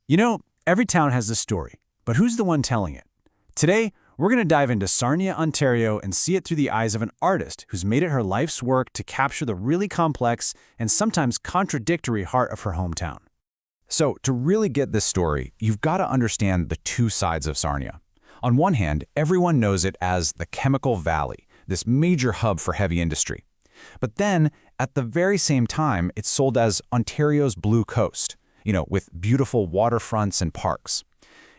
You know, every town has a story, but who's the one telling it? Today, we're going to dive into Sarnia, Ontario, and see it through the eyes of an artist who's made it her life's work to capture the really complex and sometimes contradictory heart of her hometown. So, to really get this story, you've got to understand the two sides of Sarnia. On one hand, everyone knows it as the Chemical Valley, this major hub for heavy industry. But then, at the very same time, it's sold as Ontario's Blue Coast, with beautiful waterfronts and parks.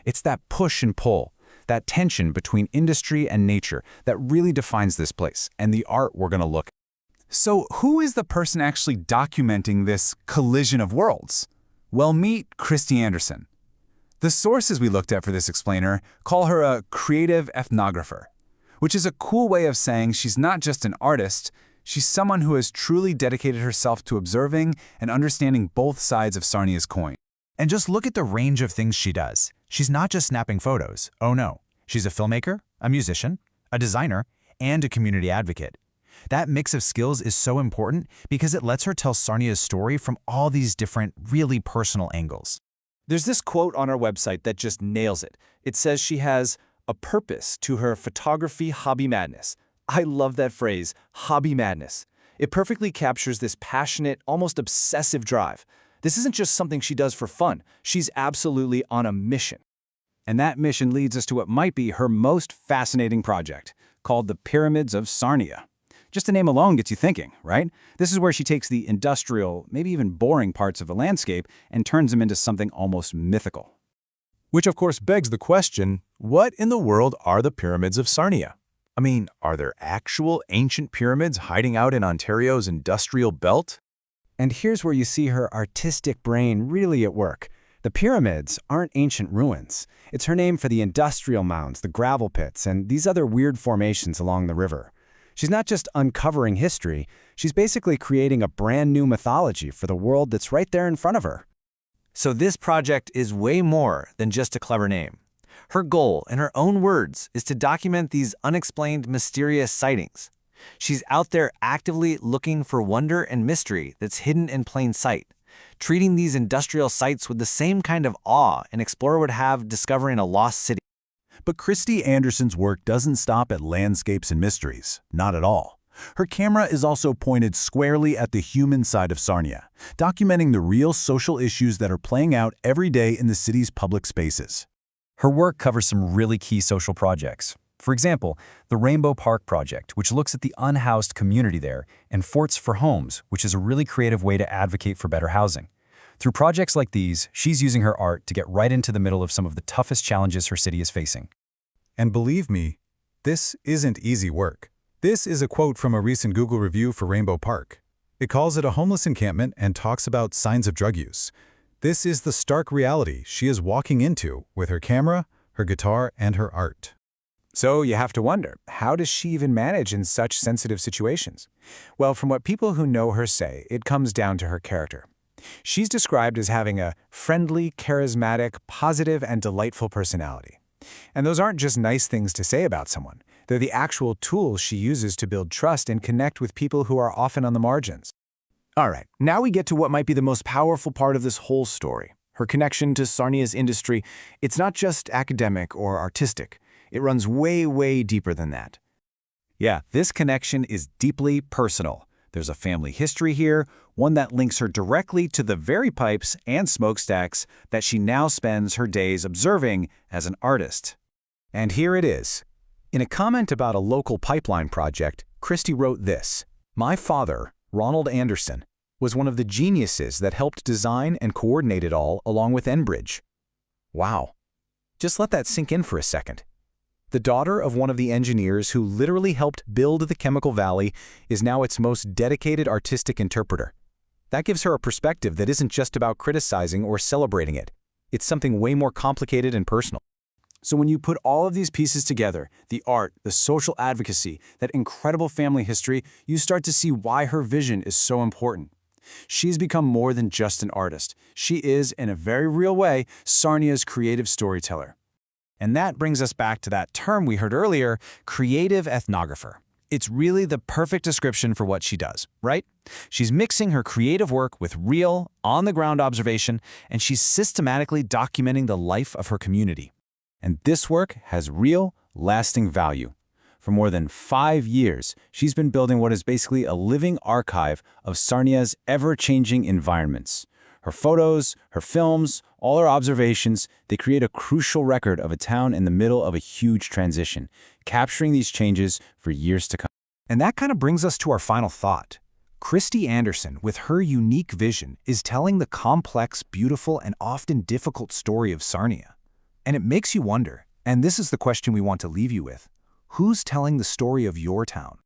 It's that push and pull, that tension between industry and nature that really defines this place and the art we're going to look at. So who is the person actually documenting this collision of worlds? Well, meet Christie Anderson. The sources we looked at for this explainer call her a creative ethnographer, which is a cool way of saying she's not just an artist, she's someone who has truly dedicated herself to observing and understanding both sides of Sarnia's coin. And just look at the range of things she does. She's not just snapping photos. Oh no. She's a filmmaker, a musician, a designer, and a community advocate. That mix of skills is so important because it lets her tell Sarnia's story from all these different, really personal angles. There's this quote on our website that just nails it. It says she has a purpose to her photography hobby madness. I love that phrase, hobby madness. It perfectly captures this passionate, almost obsessive drive. This isn't just something she does for fun. She's absolutely on a mission. And that mission leads us to what might be her most fascinating project, called the Pyramids of Sarnia. Just the name alone gets you thinking, right? This is where she takes the industrial, maybe even boring parts of a landscape and turns them into something almost mythical. Which of course begs the question, what in the world are the Pyramids of Sarnia? I mean, are there actual ancient pyramids hiding out in Ontario's industrial belt? And here's where you see her artistic brain really at work. The pyramids aren't ancient ruins. It's her name for the industrial mounds, the gravel pits, and these other weird formations along the river. She's not just uncovering history, she's basically creating a brand new mythology for the world that's right there in front of her. So this project is way more than just a clever name. Her goal, in her own words, is to document these unexplained, mysterious sightings. She's out there actively looking for wonder and mystery that's hidden in plain sight, treating these industrial sites with the same kind of awe an explorer would have discovering a lost city. But Christie Anderson's work doesn't stop at landscapes and mysteries, not at all. Her camera is also pointed squarely at the human side of Sarnia, documenting the real social issues that are playing out every day in the city's public spaces. Her work covers some really key social projects. For example, the Rainbow Park Project, which looks at the unhoused community there, and Forts for Homes, which is a really creative way to advocate for better housing. Through projects like these, she's using her art to get right into the middle of some of the toughest challenges her city is facing. And believe me, this isn't easy work. This is a quote from a recent Google review for Rainbow Park. It calls it a homeless encampment and talks about signs of drug use. This is the stark reality she is walking into with her camera, her guitar, and her art. So you have to wonder, how does she even manage in such sensitive situations? Well, from what people who know her say, it comes down to her character. She's described as having a friendly, charismatic, positive, and delightful personality. And those aren't just nice things to say about someone. They're the actual tools she uses to build trust and connect with people who are often on the margins. All right, now we get to what might be the most powerful part of this whole story. Her connection to Sarnia's industry. It's not just academic or artistic. It runs way, way deeper than that. Yeah, this connection is deeply personal. There's a family history here, one that links her directly to the very pipes and smokestacks that she now spends her days observing as an artist. And here it is. In a comment about a local pipeline project, Christie wrote this: "My father, Ronald Anderson, was one of the geniuses that helped design and coordinate it all along with Enbridge." Wow. Just let that sink in for a second. The daughter of one of the engineers who literally helped build the Chemical Valley is now its most dedicated artistic interpreter. That gives her a perspective that isn't just about criticizing or celebrating it. It's something way more complicated and personal. So when you put all of these pieces together, the art, the social advocacy, that incredible family history, you start to see why her vision is so important. She's become more than just an artist. She is, in a very real way, Sarnia's creative storyteller. And that brings us back to that term we heard earlier, creative ethnographer. It's really the perfect description for what she does, right? She's mixing her creative work with real, on-the-ground observation, and she's systematically documenting the life of her community. And this work has real, lasting value. For more than 5 years, she's been building what is basically a living archive of Sarnia's ever-changing environments. Her photos, her films, all her observations, they create a crucial record of a town in the middle of a huge transition, capturing these changes for years to come. And that kind of brings us to our final thought. Christie Anderson, with her unique vision, is telling the complex, beautiful, and often difficult story of Sarnia. And it makes you wonder, and this is the question we want to leave you with, who's telling the story of your town?